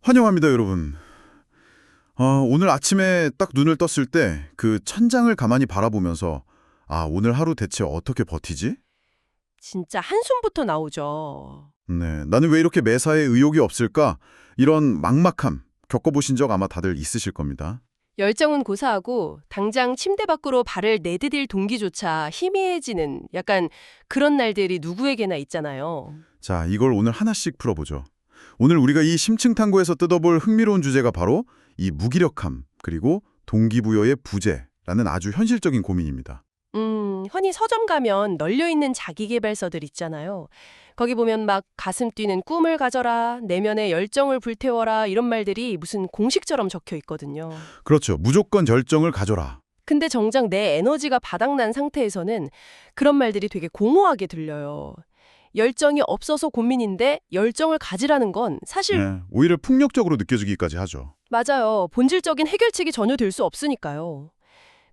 환영합니다, 여러분. 오늘 아침에 딱 눈을 떴을 때 그 천장을 가만히 바라보면서 오늘 하루 대체 어떻게 버티지? 진짜 한숨부터 나오죠. 네, 나는 왜 이렇게 매사에 의욕이 없을까? 이런 막막함 겪어보신 적 아마 다들 있으실 겁니다. 열정은 고사하고 당장 침대 밖으로 발을 내디딜 동기조차 희미해지는 약간 그런 날들이 누구에게나 있잖아요. 자, 이걸 오늘 하나씩 풀어보죠. 오늘 우리가 이 심층탐구에서 뜯어볼 흥미로운 주제가 바로 이 무기력함, 그리고 동기부여의 부재라는 아주 현실적인 고민입니다. 흔히 서점 가면 널려있는 자기계발서들 있잖아요. 거기 보면 막 가슴 뛰는 꿈을 가져라, 내면의 열정을 불태워라 이런 말들이 무슨 공식처럼 적혀 있거든요. 그렇죠. 무조건 열정을 가져라. 근데 정작 내 에너지가 바닥난 상태에서는 그런 말들이 되게 공허하게 들려요. 열정이 없어서 고민인데 열정을 가지라는 건 사실 네, 오히려 폭력적으로 느껴지기까지 하죠. 맞아요. 본질적인 해결책이 전혀 될 수 없으니까요.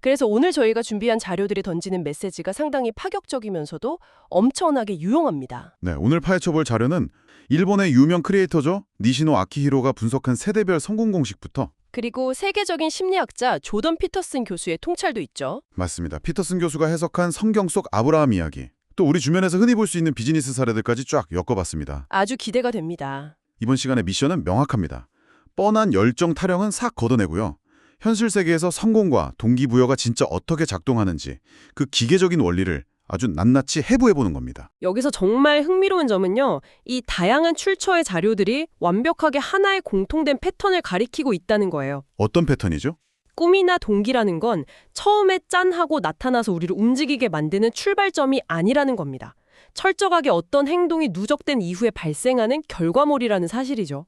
그래서 오늘 저희가 준비한 자료들이 던지는 메시지가 상당히 파격적이면서도 엄청나게 유용합니다. 네, 오늘 파헤쳐볼 자료는 일본의 유명 크리에이터죠. 니시노 아키히로가 분석한 세대별 성공 공식부터 그리고 세계적인 심리학자 조던 피터슨 교수의 통찰도 있죠. 맞습니다. 피터슨 교수가 해석한 성경 속 아브라함 이야기, 또 우리 주변에서 흔히 볼 수 있는 비즈니스 사례들까지 쫙 엮어봤습니다. 아주 기대가 됩니다. 이번 시간의 미션은 명확합니다. 뻔한 열정 타령은 싹 걷어내고요. 현실 세계에서 성공과 동기부여가 진짜 어떻게 작동하는지 그 기계적인 원리를 아주 낱낱이 해부해보는 겁니다. 여기서 정말 흥미로운 점은요. 이 다양한 출처의 자료들이 완벽하게 하나의 공통된 패턴을 가리키고 있다는 거예요. 어떤 패턴이죠? 꿈이나 동기라는 건 처음에 짠 하고 나타나서 우리를 움직이게 만드는 출발점이 아니라는 겁니다. 철저하게 어떤 행동이 누적된 이후에 발생하는 결과물이라는 사실이죠.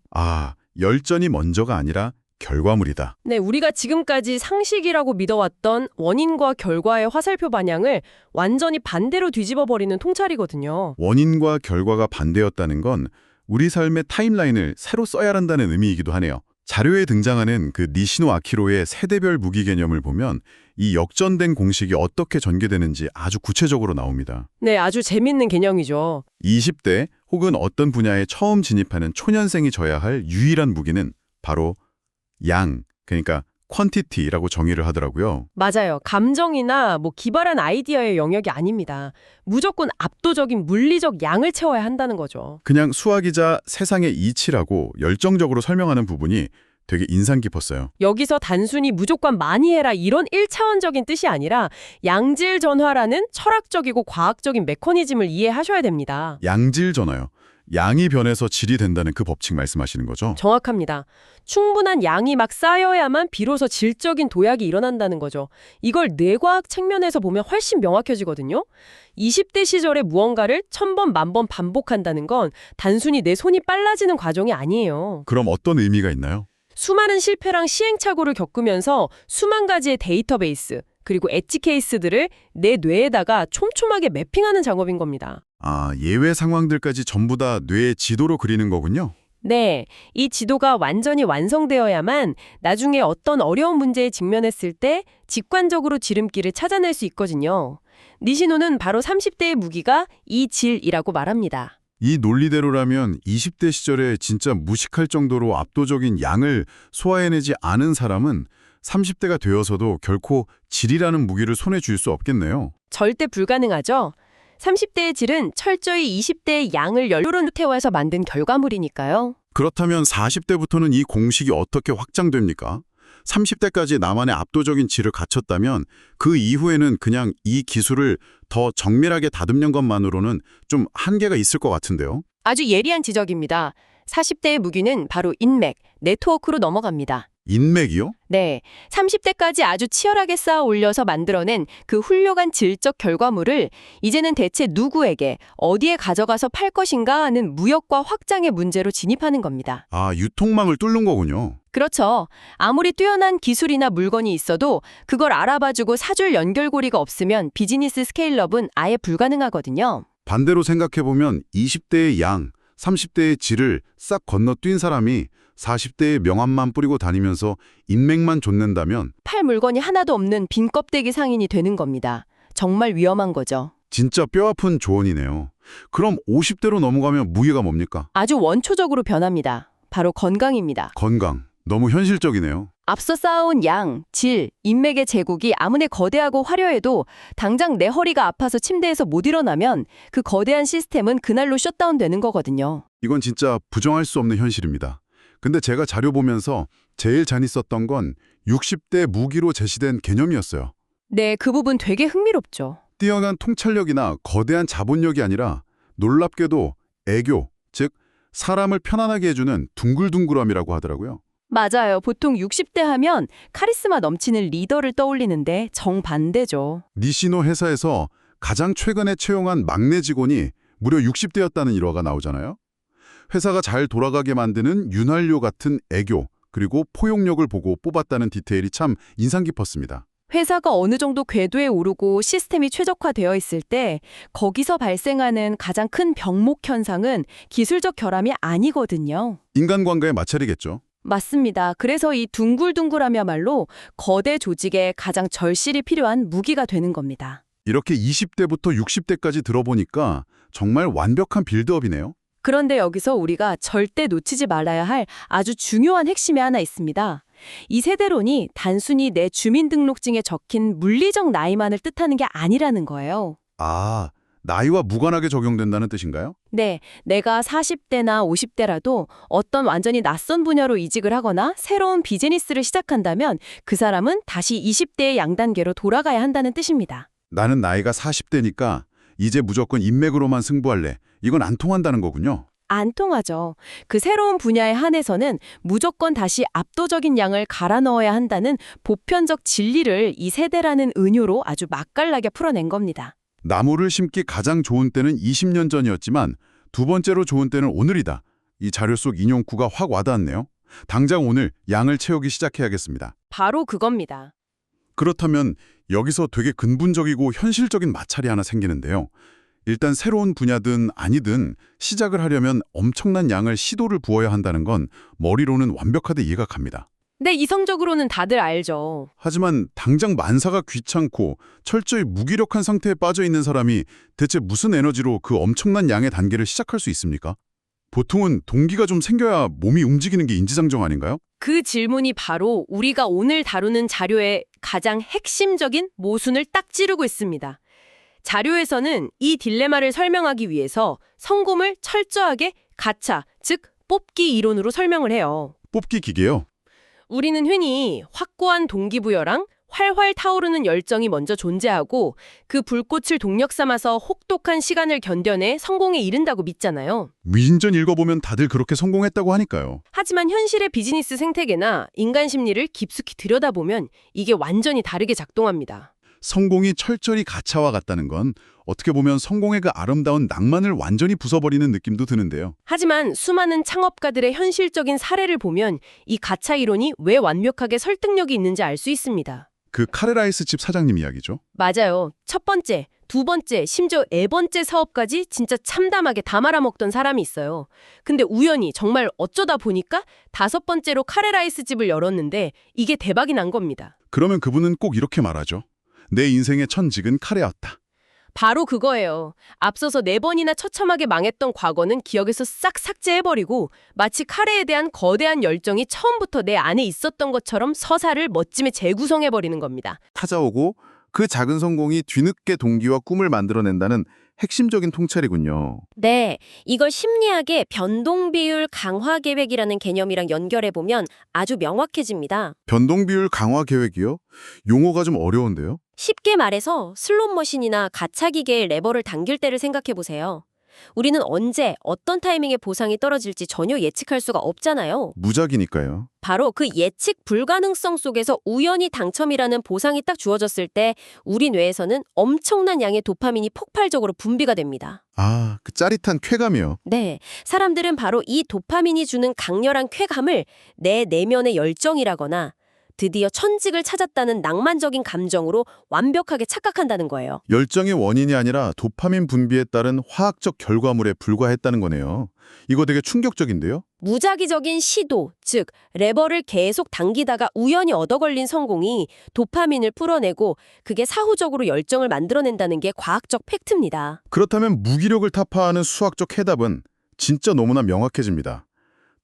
열전이 먼저가 아니라 결과물이다. 네, 우리가 지금까지 상식이라고 믿어왔던 원인과 결과의 화살표 방향을 완전히 반대로 뒤집어버리는 통찰이거든요. 원인과 결과가 반대였다는 건 우리 삶의 타임라인을 새로 써야 한다는 의미이기도 하네요. 자료에 등장하는 그 니시노 아키로의 세대별 무기 개념을 보면 이 역전된 공식이 어떻게 전개되는지 아주 구체적으로 나옵니다. 네, 아주 재밌는 개념이죠. 20대 혹은 어떤 분야에 처음 진입하는 초년생이 져야 할 유일한 무기는 바로 양, 그러니까 퀀티티라고 정의를 하더라고요. 맞아요. 감정이나 기발한 아이디어의 영역이 아닙니다. 무조건 압도적인 물리적 양을 채워야 한다는 거죠. 그냥 수학이자 세상의 이치라고 열정적으로 설명하는 부분이 되게 인상 깊었어요. 여기서 단순히 무조건 많이 해라 이런 1차원적인 뜻이 아니라 양질 전화라는 철학적이고 과학적인 메커니즘을 이해하셔야 됩니다. 양질 전화요. 양이 변해서 질이 된다는 그 법칙 말씀하시는 거죠? 정확합니다. 충분한 양이 막 쌓여야만 비로소 질적인 도약이 일어난다는 거죠. 이걸 뇌과학 측면에서 보면 훨씬 명확해지거든요. 20대 시절에 무언가를 1000번, 10,000번 반복한다는 건 단순히 내 손이 빨라지는 과정이 아니에요. 그럼 어떤 의미가 있나요? 수많은 실패랑 시행착오를 겪으면서 수만 가지의 데이터베이스, 그리고 엣지 케이스들을 내 뇌에다가 촘촘하게 매핑하는 작업인 겁니다. 예외 상황들까지 전부 다 뇌의 지도로 그리는 거군요. 네, 이 지도가 완전히 완성되어야만 나중에 어떤 어려운 문제에 직면했을 때 직관적으로 지름길을 찾아낼 수 있거든요. 니시노는 바로 30대의 무기가 이 질이라고 말합니다. 이 논리대로라면 20대 시절에 진짜 무식할 정도로 압도적인 양을 소화해내지 않은 사람은 30대가 되어서도 결코 질이라는 무기를 손에 쥘 수 없겠네요. 절대 불가능하죠? 30대의 질은 철저히 20대의 양을 연료로 태워서 만든 결과물이니까요. 그렇다면 40대부터는 이 공식이 어떻게 확장됩니까? 30대까지 나만의 압도적인 질을 갖췄다면 그 이후에는 그냥 이 기술을 더 정밀하게 다듬는 것만으로는 좀 한계가 있을 것 같은데요. 아주 예리한 지적입니다. 40대의 무기는 바로 인맥, 네트워크로 넘어갑니다. 인맥이요? 네, 30대까지 아주 치열하게 쌓아 올려서 만들어낸 그 훌륭한 질적 결과물을 이제는 대체 누구에게 어디에 가져가서 팔 것인가 하는 무역과 확장의 문제로 진입하는 겁니다. 유통망을 뚫는 거군요. 그렇죠. 아무리 뛰어난 기술이나 물건이 있어도 그걸 알아봐주고 사줄 연결고리가 없으면 비즈니스 스케일업은 아예 불가능하거든요. 반대로 생각해보면 20대의 양, 30대의 질을 싹 건너뛴 사람이 40대의 명함만 뿌리고 다니면서 인맥만 좇는다면 팔 물건이 하나도 없는 빈 껍데기 상인이 되는 겁니다. 정말 위험한 거죠. 진짜 뼈아픈 조언이네요. 그럼 50대로 넘어가면 무게가 뭡니까? 아주 원초적으로 변합니다. 바로 건강입니다. 건강. 너무 현실적이네요. 앞서 쌓아온 양, 질, 인맥의 제국이 아무리 거대하고 화려해도 당장 내 허리가 아파서 침대에서 못 일어나면 그 거대한 시스템은 그날로 셧다운 되는 거거든요. 이건 진짜 부정할 수 없는 현실입니다. 근데 제가 자료 보면서 제일 재밌었던 건 60대 무기로 제시된 개념이었어요. 네, 그 부분 되게 흥미롭죠. 뛰어난 통찰력이나 거대한 자본력이 아니라 놀랍게도 애교, 즉 사람을 편안하게 해주는 둥글둥글함이라고 하더라고요. 맞아요. 보통 60대 하면 카리스마 넘치는 리더를 떠올리는데 정반대죠. 니시노 회사에서 가장 최근에 채용한 막내 직원이 무려 60대였다는 일화가 나오잖아요. 회사가 잘 돌아가게 만드는 윤활유 같은 애교, 그리고 포용력을 보고 뽑았다는 디테일이 참 인상 깊었습니다. 회사가 어느 정도 궤도에 오르고 시스템이 최적화되어 있을 때 거기서 발생하는 가장 큰 병목 현상은 기술적 결함이 아니거든요. 인간관계의 마찰이겠죠. 맞습니다. 그래서 이 둥글둥글함이야말로 거대 조직에 가장 절실히 필요한 무기가 되는 겁니다. 이렇게 20대부터 60대까지 들어보니까 정말 완벽한 빌드업이네요. 그런데 여기서 우리가 절대 놓치지 말아야 할 아주 중요한 핵심이 하나 있습니다. 이 세대론이 단순히 내 주민등록증에 적힌 물리적 나이만을 뜻하는 게 아니라는 거예요. 아, 나이와 무관하게 적용된다는 뜻인가요? 네, 내가 40대나 50대라도 어떤 완전히 낯선 분야로 이직을 하거나 새로운 비즈니스를 시작한다면 그 사람은 다시 20대의 양단계로 돌아가야 한다는 뜻입니다. 나는 나이가 40대니까 이제 무조건 인맥으로만 승부할래. 이건 안 통한다는 거군요. 안 통하죠. 그 새로운 분야에 한해서는 무조건 다시 압도적인 양을 갈아 넣어야 한다는 보편적 진리를 이 세대라는 은유로 아주 맛깔나게 풀어낸 겁니다. 나무를 심기 가장 좋은 때는 20년 전이었지만 두 번째로 좋은 때는 오늘이다. 이 자료 속 인용구가 확 와닿았네요. 당장 오늘 양을 채우기 시작해야겠습니다. 바로 그겁니다. 그렇다면 여기서 되게 근본적이고 현실적인 마찰이 하나 생기는데요. 일단 새로운 분야든 아니든 시작을 하려면 엄청난 양을 시도를 부어야 한다는 건 머리로는 완벽하게 이해가 갑니다. 네, 이성적으로는 다들 알죠. 하지만 당장 만사가 귀찮고 철저히 무기력한 상태에 빠져 있는 사람이 대체 무슨 에너지로 그 엄청난 양의 단계를 시작할 수 있습니까? 보통은 동기가 좀 생겨야 몸이 움직이는 게 인지상정 아닌가요? 그 질문이 바로 우리가 오늘 다루는 자료의 가장 핵심적인 모순을 딱 찌르고 있습니다. 자료에서는 이 딜레마를 설명하기 위해서 성공을 철저하게 가차, 즉 뽑기 이론으로 설명을 해요. 뽑기 기계요? 우리는 흔히 확고한 동기부여랑 활활 타오르는 열정이 먼저 존재하고 그 불꽃을 동력 삼아서 혹독한 시간을 견뎌내 성공에 이른다고 믿잖아요. 위인전 읽어보면 다들 그렇게 성공했다고 하니까요. 하지만 현실의 비즈니스 생태계나 인간 심리를 깊숙이 들여다보면 이게 완전히 다르게 작동합니다. 성공이 철저히 가차와 같다는 건 어떻게 보면 성공의 그 아름다운 낭만을 완전히 부숴버리는 느낌도 드는데요. 하지만 수많은 창업가들의 현실적인 사례를 보면 이 가차 이론이 왜 완벽하게 설득력이 있는지 알 수 있습니다. 그 카레라이스 집 사장님 이야기죠. 맞아요. 첫 번째, 두 번째, 심지어 네 번째 사업까지 진짜 참담하게 다 말아먹던 사람이 있어요. 근데 우연히 정말 어쩌다 보니까 다섯 번째로 카레라이스 집을 열었는데 이게 대박이 난 겁니다. 그러면 그분은 꼭 이렇게 말하죠. 내 인생의 천직은 카레였다. 바로 그거예요. 앞서서 네 번이나 처참하게 망했던 과거는 기억에서 싹 삭제해버리고 마치 카레에 대한 거대한 열정이 처음부터 내 안에 있었던 것처럼 서사를 멋짐에 재구성해버리는 겁니다. 찾아오고 그 작은 성공이 뒤늦게 동기와 꿈을 만들어낸다는 핵심적인 통찰이군요. 네, 이걸 심리학의 변동 비율 강화 계획이라는 개념이랑 연결해보면 아주 명확해집니다. 변동 비율 강화 계획이요? 용어가 좀 어려운데요? 쉽게 말해서 슬롯머신이나 가차 기계의 레버를 당길 때를 생각해보세요. 우리는 언제, 어떤 타이밍에 보상이 떨어질지 전혀 예측할 수가 없잖아요. 무작위니까요. 바로 그 예측 불가능성 속에서 우연히 당첨이라는 보상이 딱 주어졌을 때 우리 뇌에서는 엄청난 양의 도파민이 폭발적으로 분비가 됩니다. 아, 그 짜릿한 쾌감이요. 네, 사람들은 바로 이 도파민이 주는 강렬한 쾌감을 내 내면의 열정이라거나 드디어 천직을 찾았다는 낭만적인 감정으로 완벽하게 착각한다는 거예요. 열정의 원인이 아니라 도파민 분비에 따른 화학적 결과물에 불과했다는 거네요. 이거 되게 충격적인데요? 무작위적인 시도, 즉 레버를 계속 당기다가 우연히 얻어걸린 성공이 도파민을 풀어내고 그게 사후적으로 열정을 만들어낸다는 게 과학적 팩트입니다. 그렇다면 무기력을 타파하는 수학적 해답은 진짜 너무나 명확해집니다.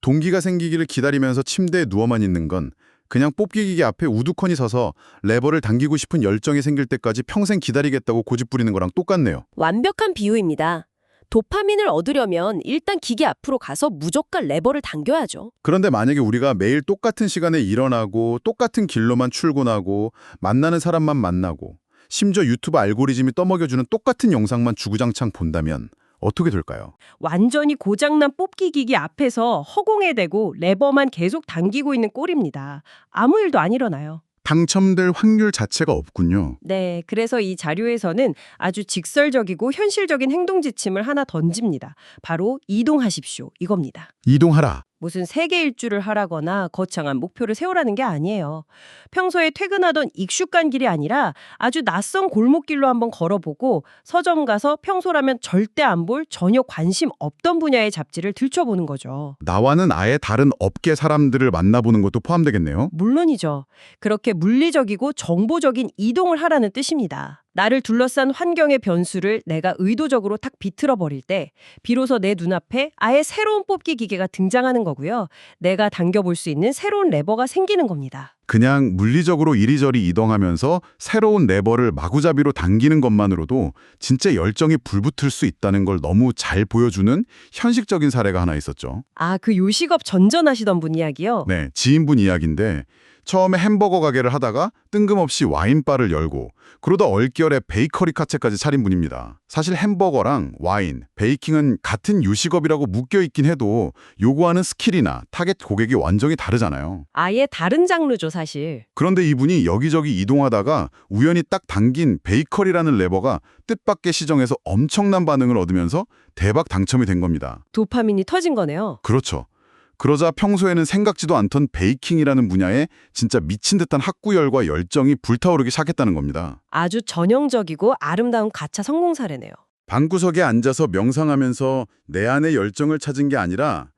동기가 생기기를 기다리면서 침대에 누워만 있는 건 그냥 뽑기 기계 앞에 우두커니 서서 레버를 당기고 싶은 열정이 생길 때까지 평생 기다리겠다고 고집 부리는 거랑 똑같네요. 완벽한 비유입니다. 도파민을 얻으려면 일단 기계 앞으로 가서 무조건 레버를 당겨야죠. 그런데 만약에 우리가 매일 똑같은 시간에 일어나고 똑같은 길로만 출근하고 만나는 사람만 만나고 심지어 유튜브 알고리즘이 떠먹여주는 똑같은 영상만 주구장창 본다면 어떻게 될까요? 완전히 고장난 뽑기 기기 앞에서 허공에 대고 레버만 계속 당기고 있는 꼴입니다. 아무 일도 안 일어나요. 당첨될 확률 자체가 없군요. 네, 그래서 이 자료에서는 아주 직설적이고 현실적인 행동 지침을 하나 던집니다. 바로 이동하십시오, 이겁니다. 이동하라. 무슨 세계 일주를 하라거나 거창한 목표를 세우라는 게 아니에요. 평소에 퇴근하던 익숙한 길이 아니라 아주 낯선 골목길로 한번 걸어보고 서점 가서 평소라면 절대 안 볼 전혀 관심 없던 분야의 잡지를 들춰보는 거죠. 나와는 아예 다른 업계 사람들을 만나보는 것도 포함되겠네요. 물론이죠. 그렇게 물리적이고 정보적인 이동을 하라는 뜻입니다. 나를 둘러싼 환경의 변수를 내가 의도적으로 탁 비틀어 버릴 때 비로소 내 눈앞에 아예 새로운 뽑기 기계가 등장하는 거고요. 내가 당겨볼 수 있는 새로운 레버가 생기는 겁니다. 그냥 물리적으로 이리저리 이동하면서 새로운 레버를 마구잡이로 당기는 것만으로도 진짜 열정이 불붙을 수 있다는 걸 너무 잘 보여주는 현실적인 사례가 하나 있었죠. 아, 그 요식업 전전하시던 분 이야기요? 네, 지인분 이야기인데 처음에 햄버거 가게를 하다가 뜬금없이 와인바를 열고 그러다 얼결에 베이커리 카페까지 차린 분입니다. 사실 햄버거랑 와인, 베이킹은 같은 요식업이라고 묶여있긴 해도 요구하는 스킬이나 타겟 고객이 완전히 다르잖아요. 아예 다른 장르죠, 사실. 그런데 이분이 여기저기 이동하다가 우연히 딱 당긴 베이커리라는 레버가 뜻밖의 시정에서 엄청난 반응을 얻으면서 대박 당첨이 된 겁니다. 도파민이 터진 거네요. 그렇죠. 그러자 평소에는 생각지도 않던 베이킹이라는 분야에 진짜 미친 듯한 학구열과 열정이 불타오르기 시작했다는 겁니다. 아주 전형적이고 아름다운 가차 성공 사례네요. 방구석에 앉아서 명상하면서 내 안의 열정을 찾은 게 아니라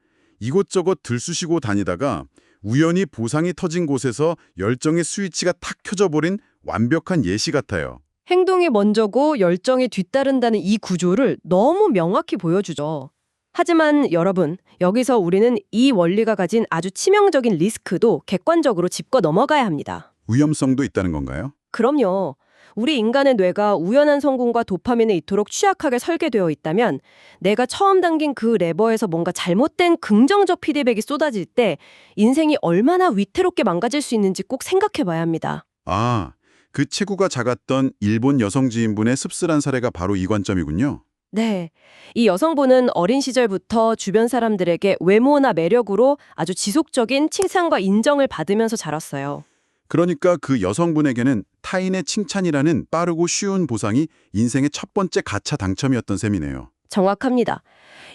이곳저곳 들쑤시고 다니다가 우연히 보상이 터진 곳에서 열정의 스위치가 탁 켜져버린 완벽한 예시 같아요. 행동이 먼저고 열정이 뒤따른다는 이 구조를 너무 명확히 보여주죠. 하지만 여러분, 여기서 우리는 이 원리가 가진 아주 치명적인 리스크도 객관적으로 짚고 넘어가야 합니다. 위험성도 있다는 건가요? 그럼요. 우리 인간의 뇌가 우연한 성공과 도파민에 이토록 취약하게 설계되어 있다면 내가 처음 당긴 그 레버에서 뭔가 잘못된 긍정적 피드백이 쏟아질 때 인생이 얼마나 위태롭게 망가질 수 있는지 꼭 생각해 봐야 합니다. 아, 그 체구가 작았던 일본 여성 지인분의 씁쓸한 사례가 바로 이 관점이군요. 네. 이 여성분은 어린 시절부터 주변 사람들에게 외모나 매력으로 아주 지속적인 칭찬과 인정을 받으면서 자랐어요. 그러니까 그 여성분에게는 타인의 칭찬이라는 빠르고 쉬운 보상이 인생의 첫 번째 가차 당첨이었던 셈이네요. 정확합니다.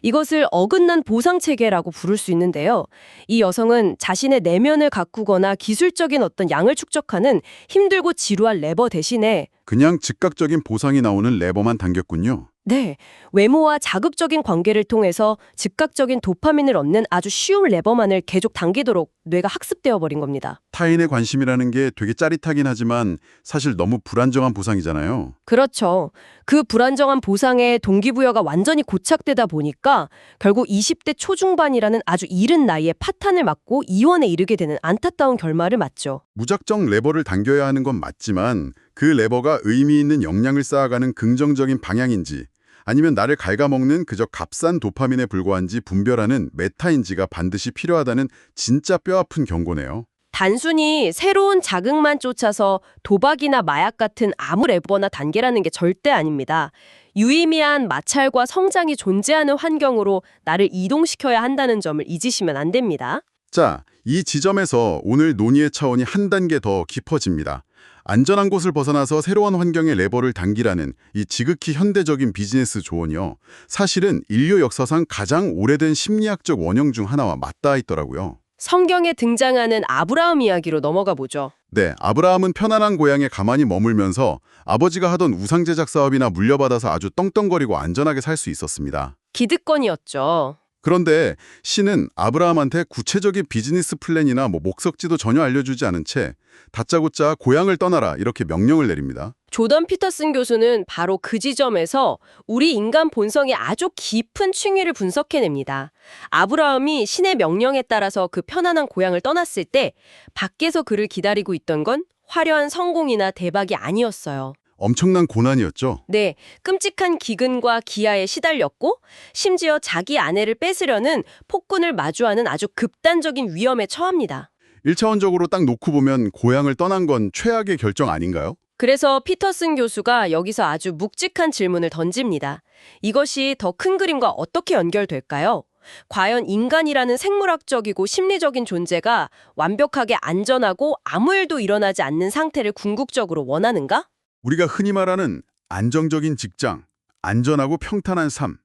이것을 어긋난 보상체계라고 부를 수 있는데요. 이 여성은 자신의 내면을 가꾸거나 기술적인 어떤 양을 축적하는 힘들고 지루한 레버 대신에 그냥 즉각적인 보상이 나오는 레버만 당겼군요. 네, 외모와 자극적인 관계를 통해서 즉각적인 도파민을 얻는 아주 쉬운 레버만을 계속 당기도록 뇌가 학습되어 버린 겁니다. 타인의 관심이라는 게 되게 짜릿하긴 하지만 사실 너무 불안정한 보상이잖아요. 그렇죠. 그 불안정한 보상에 동기부여가 완전히 고착되다 보니까 결국 20대 초중반이라는 아주 이른 나이에 파탄을 맞고 이혼에 이르게 되는 안타까운 결말을 맞죠. 무작정 레버를 당겨야 하는 건 맞지만 그 레버가 의미 있는 역량을 쌓아가는 긍정적인 방향인지 아니면 나를 갉아먹는 그저 값싼 도파민에 불과한지 분별하는 메타인지가 반드시 필요하다는 진짜 뼈아픈 경고네요. 단순히 새로운 자극만 쫓아서 도박이나 마약 같은 아무 레버나 단계라는 게 절대 아닙니다. 유의미한 마찰과 성장이 존재하는 환경으로 나를 이동시켜야 한다는 점을 잊으시면 안 됩니다. 자, 이 지점에서 오늘 논의의 차원이 한 단계 더 깊어집니다. 안전한 곳을 벗어나서 새로운 환경의 레버를 당기라는 이 지극히 현대적인 비즈니스 조언이요. 사실은 인류 역사상 가장 오래된 심리학적 원형 중 하나와 맞닿아 있더라고요. 성경에 등장하는 아브라함 이야기로 넘어가 보죠. 네, 아브라함은 편안한 고향에 가만히 머물면서 아버지가 하던 우상 제작 사업이나 물려받아서 아주 떵떵거리고 안전하게 살 수 있었습니다. 기득권이었죠. 그런데 신은 아브라함한테 구체적인 비즈니스 플랜이나 목적지도 전혀 알려주지 않은 채 다짜고짜 고향을 떠나라 이렇게 명령을 내립니다. 조던 피터슨 교수는 바로 그 지점에서 우리 인간 본성의 아주 깊은 층위를 분석해냅니다. 아브라함이 신의 명령에 따라서 그 편안한 고향을 떠났을 때 밖에서 그를 기다리고 있던 건 화려한 성공이나 대박이 아니었어요. 엄청난 고난이었죠. 네, 끔찍한 기근과 기아에 시달렸고 심지어 자기 아내를 뺏으려는 폭군을 마주하는 아주 극단적인 위험에 처합니다. 1차원적으로 딱 놓고 보면 고향을 떠난 건 최악의 결정 아닌가요? 그래서 피터슨 교수가 여기서 아주 묵직한 질문을 던집니다. 이것이 더 큰 그림과 어떻게 연결될까요? 과연 인간이라는 생물학적이고 심리적인 존재가 완벽하게 안전하고 아무 일도 일어나지 않는 상태를 궁극적으로 원하는가? 우리가 흔히 말하는 안정적인 직장, 안전하고 평탄한 삶,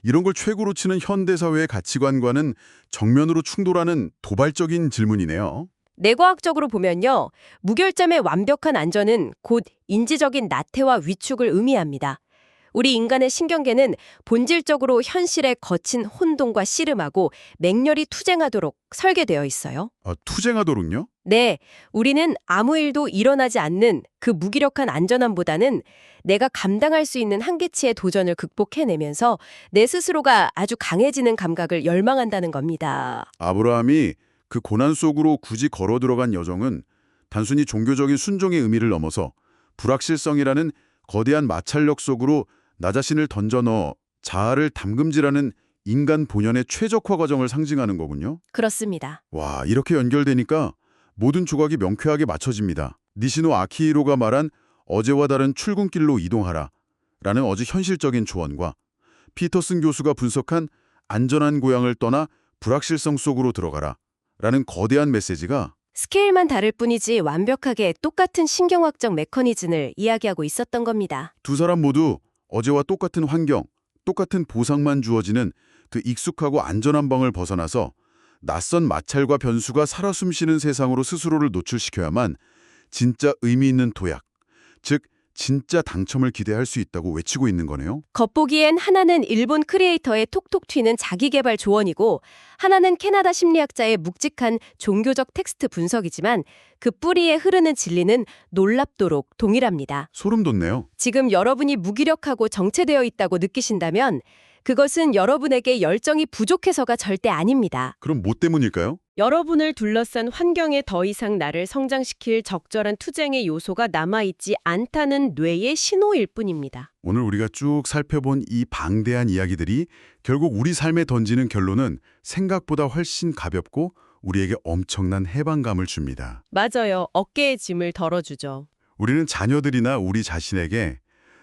이런 걸 최고로 치는 현대사회의 가치관과는 정면으로 충돌하는 도발적인 질문이네요. 뇌과학적으로 보면요. 무결점의 완벽한 안전은 곧 인지적인 나태와 위축을 의미합니다. 우리 인간의 신경계는 본질적으로 현실의 거친 혼돈과 씨름하고 맹렬히 투쟁하도록 설계되어 있어요. 투쟁하도록요? 네, 우리는 아무 일도 일어나지 않는 그 무기력한 안전함보다는 내가 감당할 수 있는 한계치의 도전을 극복해내면서 내 스스로가 아주 강해지는 감각을 열망한다는 겁니다. 아브라함이 그 고난 속으로 굳이 걸어 들어간 여정은 단순히 종교적인 순종의 의미를 넘어서 불확실성이라는 거대한 마찰력 속으로 나 자신을 던져 넣어 자아를 담금질하는 인간 본연의 최적화 과정을 상징하는 거군요. 그렇습니다. 와, 이렇게 연결되니까 모든 조각이 명쾌하게 맞춰집니다. 니시노 아키히로가 말한 어제와 다른 출근길로 이동하라 라는 어제 현실적인 조언과 피터슨 교수가 분석한 안전한 고향을 떠나 불확실성 속으로 들어가라 라는 거대한 메시지가 스케일만 다를 뿐이지 완벽하게 똑같은 신경학적 메커니즘을 이야기하고 있었던 겁니다. 두 사람 모두 어제와 똑같은 환경, 똑같은 보상만 주어지는 그 익숙하고 안전한 방을 벗어나서 낯선 마찰과 변수가 살아 숨쉬는 세상으로 스스로를 노출시켜야만 진짜 의미 있는 도약, 즉 진짜 당첨을 기대할 수 있다고 외치고 있는 거네요. 겉보기엔 하나는 일본 크리에이터의 톡톡 튀는 자기개발 조언이고 하나는 캐나다 심리학자의 묵직한 종교적 텍스트 분석이지만 그 뿌리에 흐르는 진리는 놀랍도록 동일합니다. 소름 돋네요. 지금 여러분이 무기력하고 정체되어 있다고 느끼신다면 그것은 여러분에게 열정이 부족해서가 절대 아닙니다. 그럼 뭐 때문일까요? 여러분을 둘러싼 환경에 더 이상 나를 성장시킬 적절한 투쟁의 요소가 남아있지 않다는 뇌의 신호일 뿐입니다. 오늘 우리가 쭉 살펴본 이 방대한 이야기들이 결국 우리 삶에 던지는 결론은 생각보다 훨씬 가볍고 우리에게 엄청난 해방감을 줍니다. 맞아요. 어깨의 짐을 덜어주죠. 우리는 자녀들이나 우리 자신에게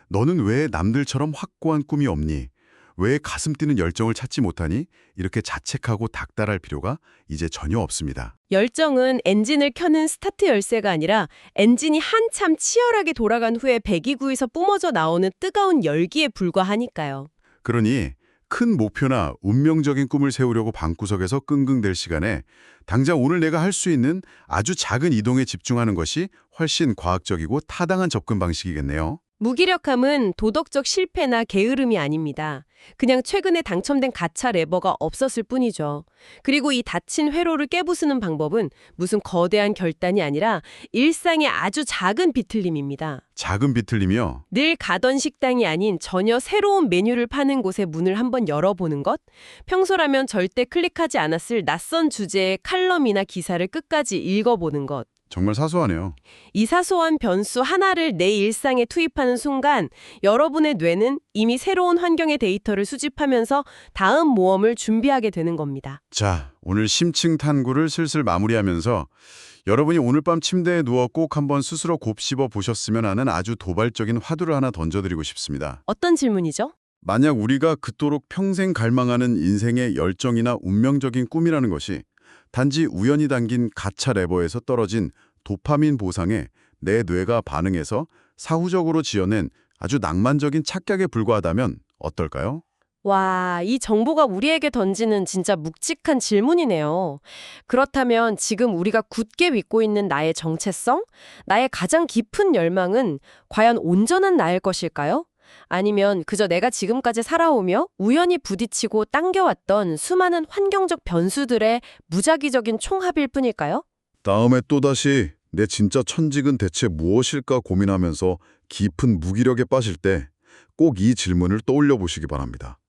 너는 왜 남들처럼 확고한 꿈이 없니? 왜 가슴 뛰는 열정을 찾지 못하니? 이렇게 자책하고 닥달할 필요가 이제 전혀 없습니다. 열정은 엔진을 켜는 스타트 열쇠가 아니라 엔진이 한참 치열하게 돌아간 후에 배기구에서 뿜어져 나오는 뜨거운 열기에 불과하니까요. 그러니 큰 목표나 운명적인 꿈을 세우려고 방구석에서 끙끙댈 시간에 당장 오늘 내가 할 수 있는 아주 작은 이동에 집중하는 것이 훨씬 과학적이고 타당한 접근 방식이겠네요. 무기력함은 도덕적 실패나 게으름이 아닙니다. 그냥 최근에 당첨된 가차 레버가 없었을 뿐이죠. 그리고 이 닫힌 회로를 깨부수는 방법은 무슨 거대한 결단이 아니라 일상의 아주 작은 비틀림입니다. 작은 비틀림이요? 늘 가던 식당이 아닌 전혀 새로운 메뉴를 파는 곳에 문을 한번 열어보는 것? 평소라면 절대 클릭하지 않았을 낯선 주제의 칼럼이나 기사를 끝까지 읽어보는 것. 정말 사소하네요. 이 사소한 변수 하나를 내 일상에 투입하는 순간 여러분의 뇌는 이미 새로운 환경의 데이터를 수집하면서 다음 모험을 준비하게 되는 겁니다. 자, 오늘 심층 탐구를 슬슬 마무리하면서 여러분이 오늘 밤 침대에 누워 꼭 한번 스스로 곱씹어 보셨으면 하는 아주 도발적인 화두를 하나 던져드리고 싶습니다. 어떤 질문이죠? 만약 우리가 그토록 평생 갈망하는 인생의 열정이나 운명적인 꿈이라는 것이 단지 우연히 당긴 가차 레버에서 떨어진 도파민 보상에 내 뇌가 반응해서 사후적으로 지어낸 아주 낭만적인 착각에 불과하다면 어떨까요? 와, 이 정보가 우리에게 던지는 진짜 묵직한 질문이네요. 그렇다면 지금 우리가 굳게 믿고 있는 나의 정체성? 나의 가장 깊은 열망은 과연 온전한 나일 것일까요? 아니면 그저 내가 지금까지 살아오며 우연히 부딪히고 당겨왔던 수많은 환경적 변수들의 무작위적인 총합일 뿐일까요? 다음에 또다시 내 진짜 천직은 대체 무엇일까 고민하면서 깊은 무기력에 빠질 때 꼭 이 질문을 떠올려 보시기 바랍니다.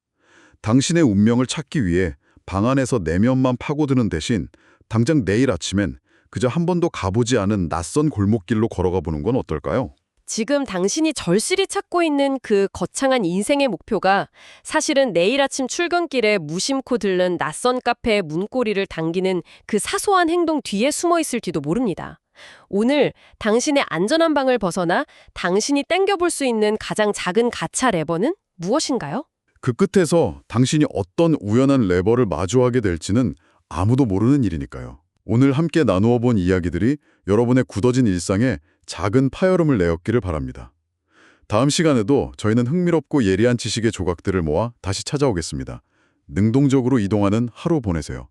당신의 운명을 찾기 위해 방 안에서 내면만 파고드는 대신 당장 내일 아침엔 그저 한 번도 가보지 않은 낯선 골목길로 걸어가 보는 건 어떨까요? 지금 당신이 절실히 찾고 있는 그 거창한 인생의 목표가 사실은 내일 아침 출근길에 무심코 들른 낯선 카페의 문고리를 당기는 그 사소한 행동 뒤에 숨어 있을지도 모릅니다. 오늘 당신의 안전한 방을 벗어나 당신이 땡겨볼 수 있는 가장 작은 가차 레버는 무엇인가요? 그 끝에서 당신이 어떤 우연한 레버를 마주하게 될지는 아무도 모르는 일이니까요. 오늘 함께 나누어 본 이야기들이 여러분의 굳어진 일상에 작은 파열음을 내었기를 바랍니다. 다음 시간에도 저희는 흥미롭고 예리한 지식의 조각들을 모아 다시 찾아오겠습니다. 능동적으로 이동하는 하루 보내세요.